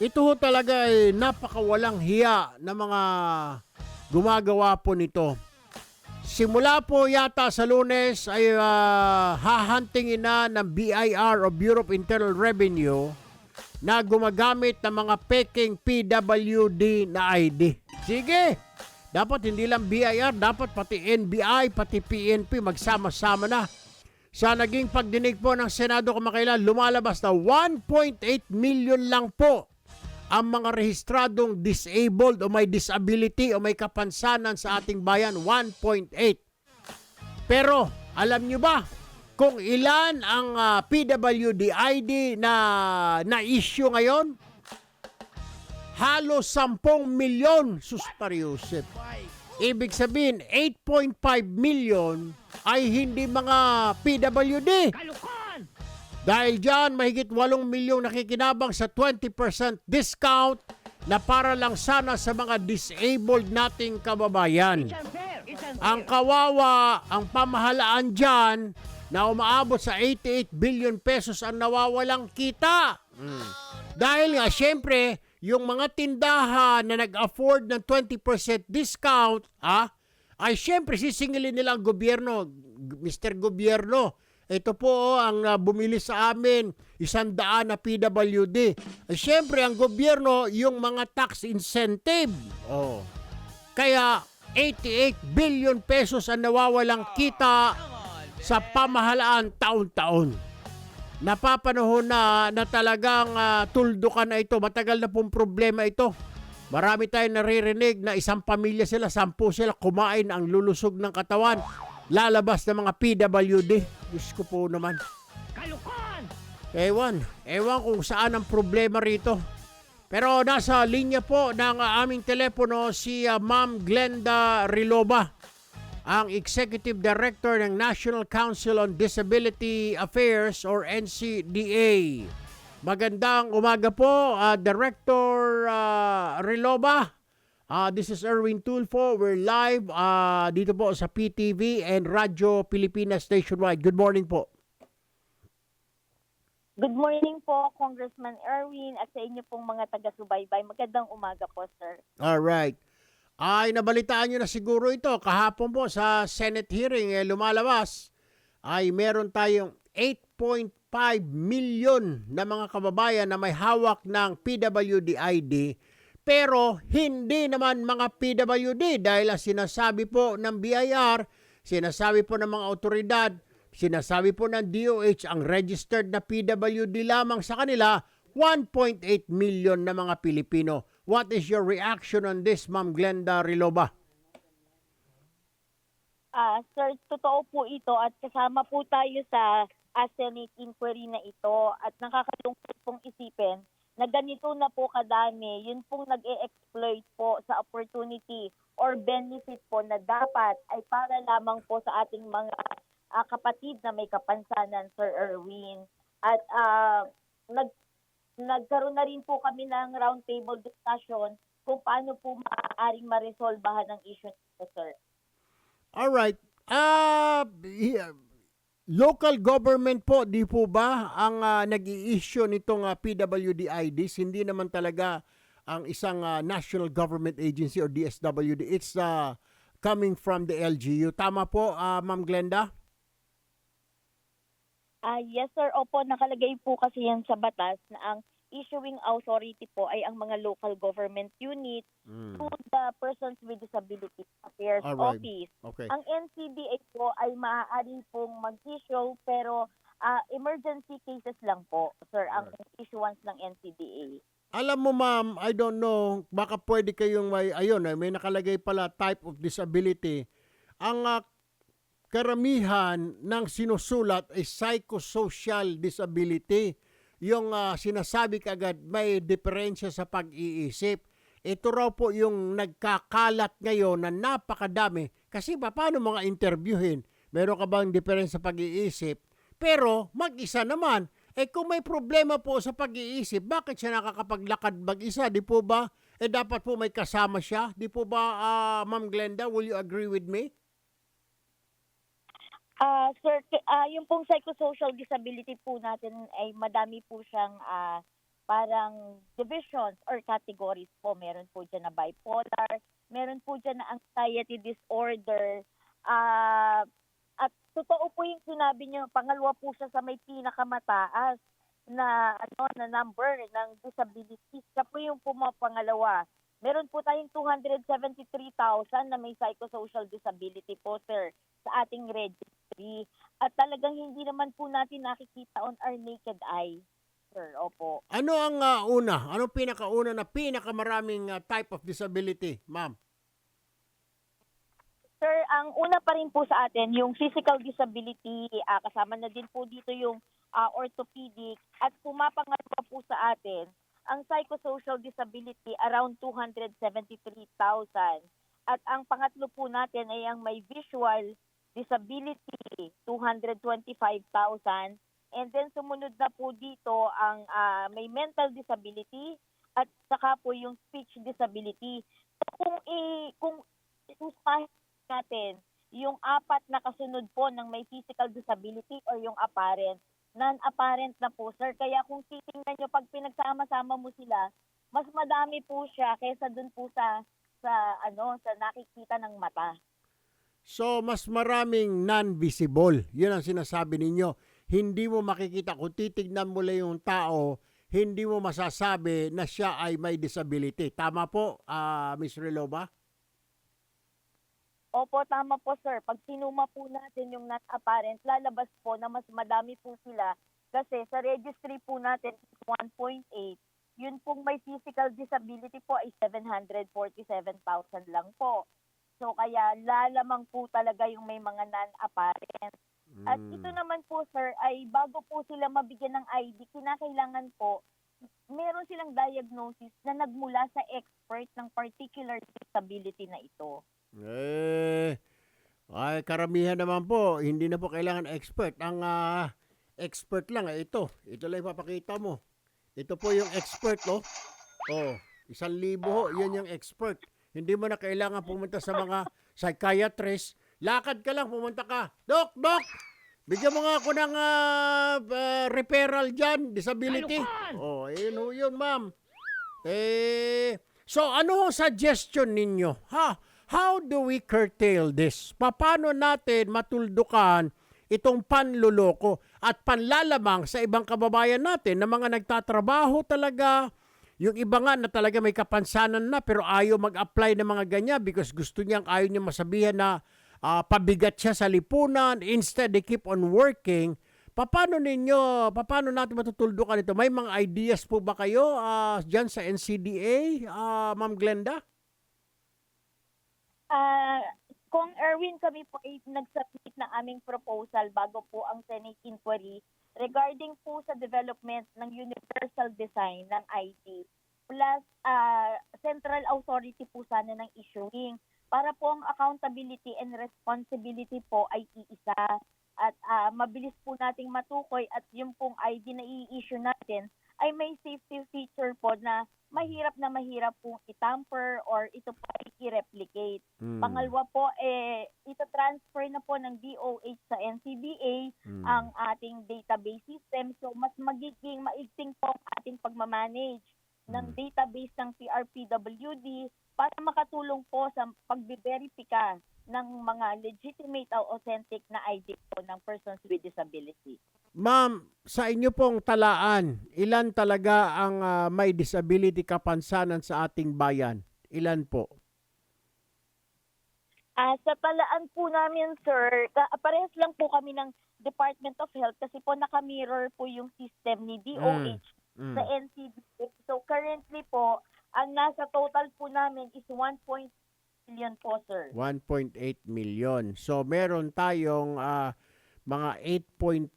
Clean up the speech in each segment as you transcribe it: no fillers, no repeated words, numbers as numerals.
Ito ho talaga ay napakawalang hiya na mga gumagawa po nito. Simula po yata sa Lunes ay hahantingin na ng BIR o Bureau of Internal Revenue na gumagamit ng mga peking PWD na ID. Sige, dapat hindi lang BIR, dapat pati NBI, pati PNP magsama-sama na. Sa naging pagdinig po ng Senado kamakailan, lumalabas na 1.8 million lang po ang mga rehistradong disabled o may disability o may kapansanan sa ating bayan, 1.8. Pero alam nyo ba kung ilan ang PWD ID na issue ngayon? Halos 10 milyon, sus pariusip. Ibig sabihin, 8.5 million ay hindi mga PWD. Dahil dyan, mahigit 8 milyong nakikinabang sa 20% discount na para lang sana sa mga disabled nating kababayan. Ang kawawa, ang pamahalaan dyan na umaabot sa 88 billion pesos ang nawawalang kita. Dahil nga, syempre, yung mga tindahan na nag-afford ng 20% discount, ay syempre sisingilin nila ang gobyerno. Mr. Gobyerno, ito po ang bumili sa amin, 100 na PWD. Siyempre, ang gobyerno, yung mga tax incentive. Kaya, 88 billion pesos ang nawawalang kita sa pamahalaan taon-taon. Napapanahon na talagang tuldukan na ito. Matagal na pong problema ito. Marami tayong naririnig na isang pamilya sila, 10 sila, kumain ang lulusog ng katawan. Lalabas ng mga PWD. Diyos ko po naman. Kalukan! Ewan kung saan ang problema rito. Pero nasa linya po ng aming telepono si Ma'am Glenda Riloba, ang Executive Director ng National Council on Disability Affairs or NCDA. Magandang umaga po, Director Riloba. This is Erwin Tulfo. We're live dito po sa PTV and Radyo Pilipinas Nationwide. Good morning po. Good morning po, Congressman Erwin, at sa inyo pong mga taga-subaybay. Magandang umaga po, sir. Alright. Ay, nabalitaan nyo na siguro ito. Kahapon po sa Senate hearing, lumalabas, ay meron tayong 8.5 million na mga kababayan na may hawak ng PWD ID. Pero hindi naman mga PWD dahil sinasabi po ng BIR, sinasabi po ng mga otoridad, sinasabi po ng DOH, ang registered na PWD lamang sa kanila, 1.8 million na mga Pilipino. What is your reaction on this, Ma'am Glenda Riloba? Sir, totoo po ito at kasama po tayo sa Senate inquiry na ito at nakakalungkot pong isipin na ganito na po kadami, yun pong nag-e-exploit po sa opportunity or benefit po na dapat ay para lamang po sa ating mga kapatid na may kapansanan, Sir Erwin. At nagkaroon na rin po kami ng roundtable discussion kung paano po maaaring maresolbahan ang issue nito, sir. Alright. Local government po, di po ba ang nag-i-issue nitong PWD IDs? Hindi naman talaga ang isang national government agency or DSWD. It's coming from the LGU. Tama po, Ma'am Glenda? Yes, sir. Opo, nakalagay po kasi yan sa batas na ang issuing authority po ay ang mga local government unit to the Persons with Disabilities Affairs Office. Okay. Ang NCDA po ay maaari pong mag-issue pero emergency cases lang po, sir, ang issuance ng NCDA. Alam mo, ma'am, I don't know, baka pwede kayong may nakalagay pala type of disability. Ang karamihan ng sinusulat ay psychosocial disability. Yung sinasabi kagad may diferensya sa pag-iisip. Ito raw po yung nagkakalat ngayon na napakadami. Kasi paano mga interviewin? Meron ka bang diferensya sa pag-iisip? Pero mag-isa naman. Kung may problema po sa pag-iisip, bakit siya nakakapaglakad mag-isa? Di po ba? Dapat po may kasama siya. Di po ba, Ma'am Glenda? Will you agree with me? Sir, yung pong psychosocial disability po natin ay madami po siyang parang divisions or categories po. Meron po dyan na bipolar, meron po dyan na anxiety disorder, at totoo po yung sinabi niyo, pangalawa po siya sa may pinakamataas na na number ng disability. Siya po yung pumapangalawa. Meron po tayong 273,000 na may psychosocial disability po, sir, sa ating registry. At talagang hindi naman po natin nakikita on our naked eye, sir. Opo. Ano ang Ano pinakauna na pinakamaraming type of disability, ma'am? Sir, ang una pa rin po sa atin, yung physical disability, kasama na din po dito yung orthopedic, at pumapangalawa po sa atin ang psychosocial disability around 273,000. At ang pangatlo po natin ay ang may visual disability, 225,000. And then sumunod na po dito ang may mental disability at saka po yung speech disability. So, kung isuspahin natin yung apat na kasunod po ng may physical disability or yung apparent, non-apparent na po, sir. Kaya kung titingnan nyo, pag pinagsama-sama mo sila, mas madami po siya kaysa dun po sa nakikita ng mata. So, mas maraming non-visible. Yun ang sinasabi ninyo. Hindi mo makikita. Kung titignan mo lang yung tao, hindi mo masasabi na siya ay may disability. Tama po, Ms. Relova? Opo, tama po, sir. Pag sinuma po natin yung not apparent, lalabas po na mas madami po sila kasi sa registry po natin is 1.8. Yun pong may physical disability po ay 747,000 lang po. So kaya lalamang po talaga yung may mga non-apparent. At ito naman po, sir, ay bago po sila mabigyan ng ID, kinakailangan po meron silang diagnosis na nagmula sa expert ng particular disability na ito. Ay, karamihan naman po, hindi na po kailangan expert. Ang expert lang ay ito. Ito lang ipapakita mo. Ito po yung expert, oh. Oh, 1,000 ho, yan yung expert. Hindi mo na kailangan pumunta sa mga psychiatrist. Lakad ka lang, pumunta ka. Dok! Bigyan mo nga ako ng referral dyan, disability. Oh, yun, ma'am. So ano ang suggestion ninyo? How do we curtail this? Paano natin matuldukan itong panluloko at panlalamang sa ibang kababayan natin na mga nagtatrabaho talaga, yung iba nga na talaga may kapansanan na pero ayaw mag-apply ng mga ganyan because gusto niyang ayaw niya masabihan na pabigat siya sa lipunan, instead they keep on working. Paano natin matutuldukan ito? May mga ideas po ba kayo dyan sa NCDA, Ma'am Glenda? Kung Erwin, kami po ay nag-submit ng aming proposal bago po ang Senate inquiry regarding po sa development ng universal design ng ID plus central authority po sana ng issuing para po ang accountability and responsibility po ay iisa at mabilis po nating matukoy at yung pong ID na i-issue natin ay may safety feature po na mahirap pong i-tamper or ito po ay i-replicate. Pangalawa po, ito transfer na po ng DOH sa NCBA ang ating database system. So, mas magiging maigting po ang ating pagmamanage ng database ng PRPWD para makatulong po sa pagbiberipika ng mga legitimate o authentic na ID po ng persons with disability. Ma'am, sa inyo pong talaan, ilan talaga ang may disability kapansanan sa ating bayan? Ilan po? Sa talaan po namin, sir, parehas lang po kami ng Department of Health kasi po naka-mirror po yung system ni DOH sa NCBA. So currently po, ang nasa total po namin is 1.8 million po, sir. 1.8 million. So meron tayong mga 8.2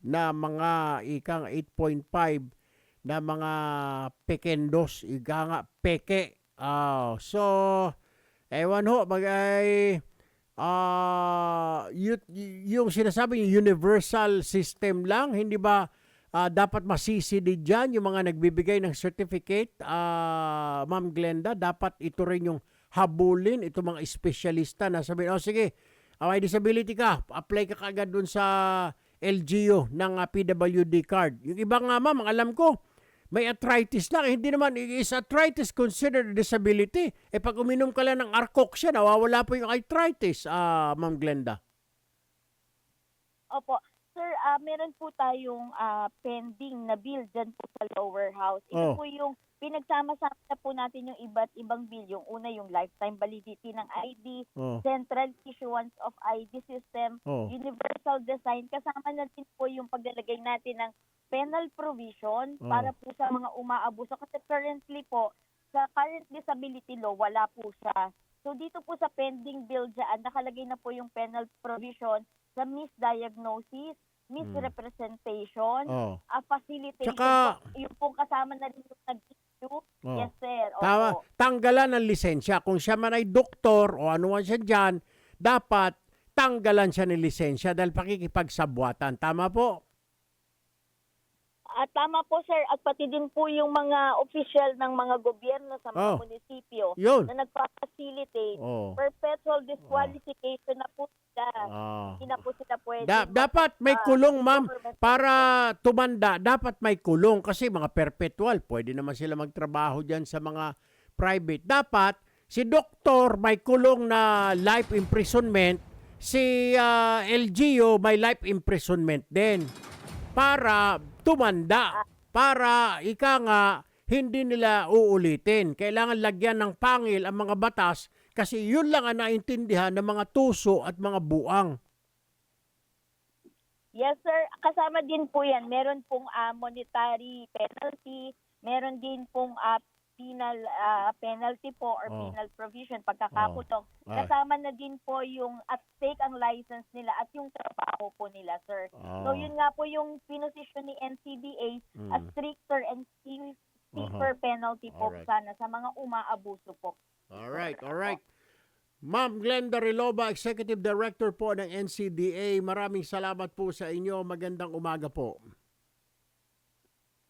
na mga ikang 8.5 na mga pekendos, ika nga peke. So ewan ho, yung sinasabi yung universal system lang, hindi ba dapat masisidid dyan yung mga nagbibigay ng certificate, Ma'am Glenda? Dapat ito rin yung habulin, ito mga espesyalista na sabihin, sige, may disability ka, apply ka kagad dun sa LGU ng PWD card. Yung iba nga, ma'am, alam ko, may arthritis lang. Hindi naman, is arthritis considered a disability? Pag uminom ka lang ng Arcoxia, nawawala po yung arthritis, Ma'am Glenda. Opo. Sir, meron po tayong pending na bill dyan po sa lower house. Ito Oh. po yung pinagsama-sama na po natin yung iba't ibang bill. Yung una, yung lifetime validity ng ID, Oh. central issuance of ID system, Oh. universal design. Kasama na din po yung paglalagay natin ng penal provision Oh. para po sa mga umaabuso. Kasi currently po, sa current disability law, wala po siya. So dito po sa pending bill dyan, nakalagay na po yung penal provision sa misdiagnosis, misrepresentation, Oh. facilitation. Tsaka- Yung pong kasama na rin yung nag-issue. Oh. Yes, sir. Opo. Tama, tanggalan ng lisensya. Kung siya man ay doktor o ano man siya dyan, dapat tanggalan siya ng lisensya dahil pakikipagsabwatan. Tama po? At tama po, sir. At pati din po yung mga official ng mga gobyerno sa mga Oh. munisipyo Yun. na nagpa-facilitate. Oh. Perpetual disqualification na po sila. Ah. Hindi na po sila pwede. Dapat may kulong, ma'am. Para tumanda, dapat may kulong. Kasi mga perpetual, pwede naman sila magtrabaho dyan sa mga private. Dapat, si doktor may kulong na life imprisonment. Si LGU may life imprisonment din. Para tumanda. Para, ika nga, hindi nila uulitin. Kailangan lagyan ng pangil ang mga batas kasi yun lang ang naintindihan ng mga tuso at mga buang. Yes, sir. Kasama din po yan. Meron pong monetary penalty. Meron din pong penal penalty po or Oh. penal provision, pagkakakulong. Ah. Kasama na din po yung at stake ang license nila at yung trabaho po nila, sir. So yun nga po yung pinosisyon ni NCDA as stricter and stiffer penalty po Alright. sana sa mga umaabuso po. Alright. Ma'am Glenda Reloba, Executive Director po ng NCDA. Maraming salamat po sa inyo. Magandang umaga po.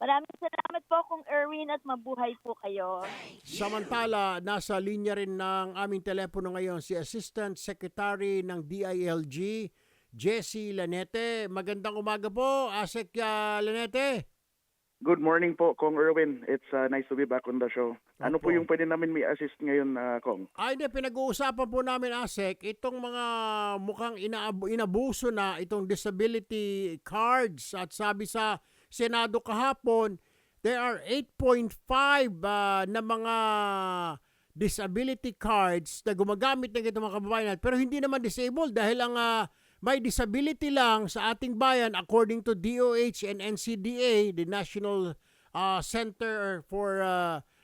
Maraming salamat po Kung Erwin at mabuhay po kayo. Samantala, nasa linya rin ng aming telepono ngayon si Assistant Secretary ng DILG, Jessie Lanete. Magandang umaga po, Asek Lanete. Good morning po, Kong Erwin. It's nice to be back on the show. Ano Opo. po yung pwede namin may assist ngayon, Kong? Ay, hindi, pinag-uusapan po namin, Asek, itong mga mukhang inabuso na itong disability cards at sabi sa Senado kahapon, there are 8.5 na mga disability cards na gumagamit ng itong mga kababayan natin, pero hindi naman disabled dahil ang may disability lang sa ating bayan according to DOH and NCDA, the National Center for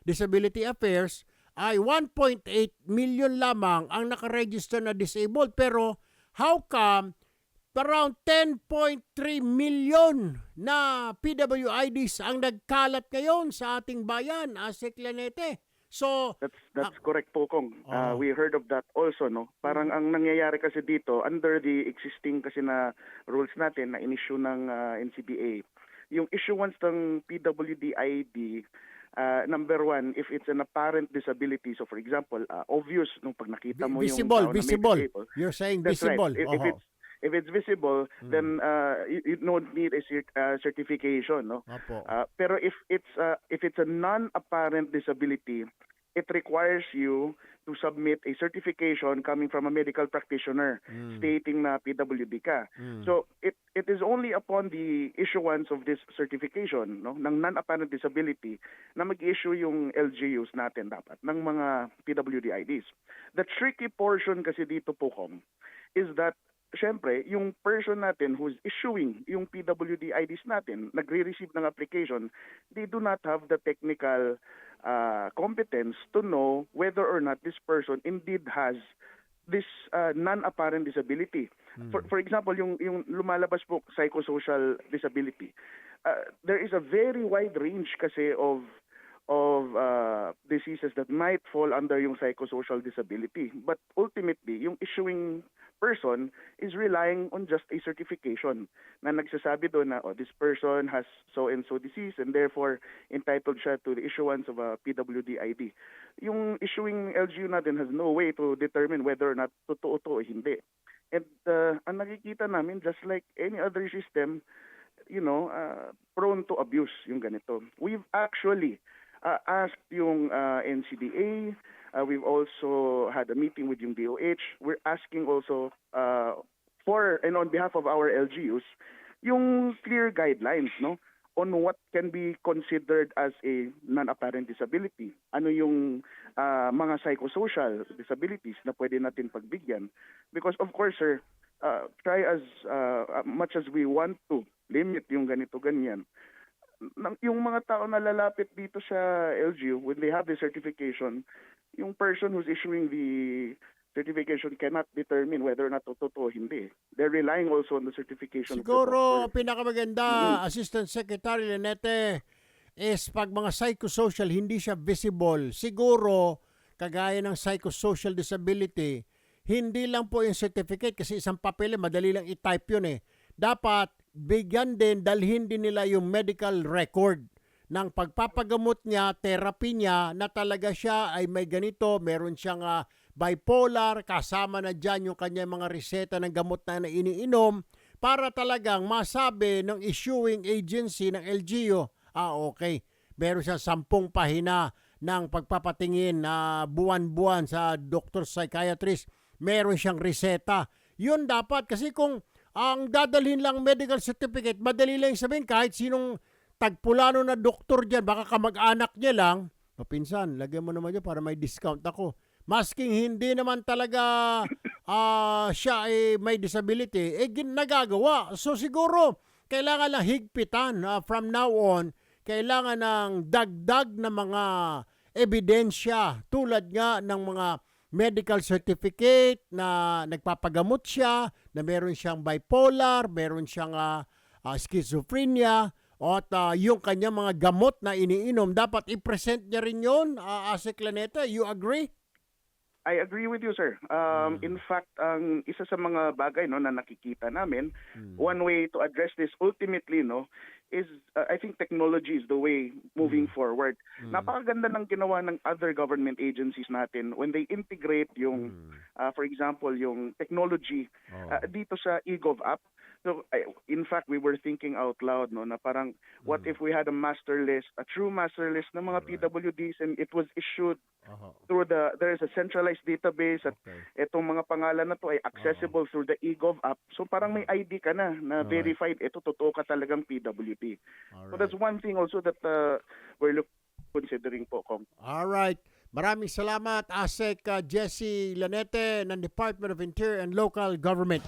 Disability Affairs, ay 1.8 million lamang ang nakaregister na disabled. Pero how come around 10.3 million na PWIDs ang nagkalat ngayon sa ating bayan, Asek Lanete? So, That's correct po, Kong. Oh. We heard of that also, no? Parang ang nangyayari kasi dito, under the existing kasi na rules natin na in-issue ng NCBA, yung issuance ng PWD-ID, number one, if it's an apparent disability, so for example, obvious nung pag nakita mo yung tao na may visible. disabled, You're saying that's visible. right. Oho. If it's visible, then you don't need a certification, no? Opo. Pero if it's a non-apparent disability, it requires you to submit a certification coming from a medical practitioner stating na PWD ka. So it is only upon the issuance of this certification, no, ng non-apparent disability na mag-issue yung LGUs natin dapat ng mga PWD IDs. The tricky portion kasi dito po, Kong, is that siyempre, yung person natin who's issuing yung PWD IDs natin, nagre-receive ng application, they do not have the technical competence to know whether or not this person indeed has this non-apparent disability. For example, yung lumalabas po psychosocial disability. There is a very wide range kasi of diseases that might fall under yung psychosocial disability. But ultimately, yung issuing person is relying on just a certification na nagsasabi doon na this person has so-and-so disease and therefore entitled siya to the issuance of a PWD ID. Yung issuing LGU natin has no way to determine whether or not totoo to o hindi. And ang nakikita namin, just like any other system, prone prone to abuse yung ganito. We've actually asked yung NCDA, we've also had a meeting with yung DOH. We're asking also for and on behalf of our LGUs yung clear guidelines, no, on what can be considered as a non-apparent disability. Ano yung mga psychosocial disabilities na pwede natin pagbigyan. Because of course, sir, try as much as we want to limit yung ganito-ganyan, yung mga tao na lalapit dito sa LGU, when they have the certification, yung person who's issuing the certification cannot determine whether or not totoo o hindi. They're relying also on the certification of the Siguro, doctor. pinakamaganda, Assistant Secretary Lanete, is pag mga psychosocial hindi siya visible, siguro, kagaya ng psychosocial disability, hindi lang po yung certificate kasi isang papel, madali lang i-type yun eh. Dapat, bigyan din, dalhin din nila yung medical record ng pagpapagamot niya, therapy niya, na talaga siya ay may ganito, meron siyang bipolar, kasama na dyan yung kanya mga reseta ng gamot na iniinom, para talagang masabi ng issuing agency ng LGU, okay, meron siyang 10 pahina ng pagpapatingin na buwan-buwan sa doctor psychiatrist, meron siyang reseta. Yun dapat, kasi kung ang dadalhin lang medical certificate, madali lang sabihin kahit sinong tagpulano na doktor dyan, baka kamag-anak niya lang, pinsan, lagyan mo naman dyan para may discount ako. Masking hindi naman talaga siya ay may disability, nagagawa. So siguro, kailangan lang higpitan from now on, kailangan ng dagdag na mga ebidensya tulad nga ng mga medical certificate na nagpapagamot siya, na meron siyang bipolar, meron siyang schizophrenia, at yung kanyang mga gamot na iniinom, dapat i-present niya rin yun, Asek Lanete. You agree? I agree with you, sir. In fact, ang isa sa mga bagay no na nakikita namin, one way to address this ultimately no is I think technology is the way moving forward. Napakaganda ng ginawa ng other government agencies natin when they integrate yung for example, yung technology dito sa eGov app. So in fact, we were thinking out loud no na parang what if we had a master list, a true master list ng mga PWDs, and it was issued through there is a centralized database at itong mga pangalan na to ay accessible through the eGov app. So parang may ID ka na verified ito totoo ka talagang PWD. So that's one thing also that we're considering po, Kong. Alright. Maraming salamat, Asek Jesse Lanete ng Department of Interior and Local Government.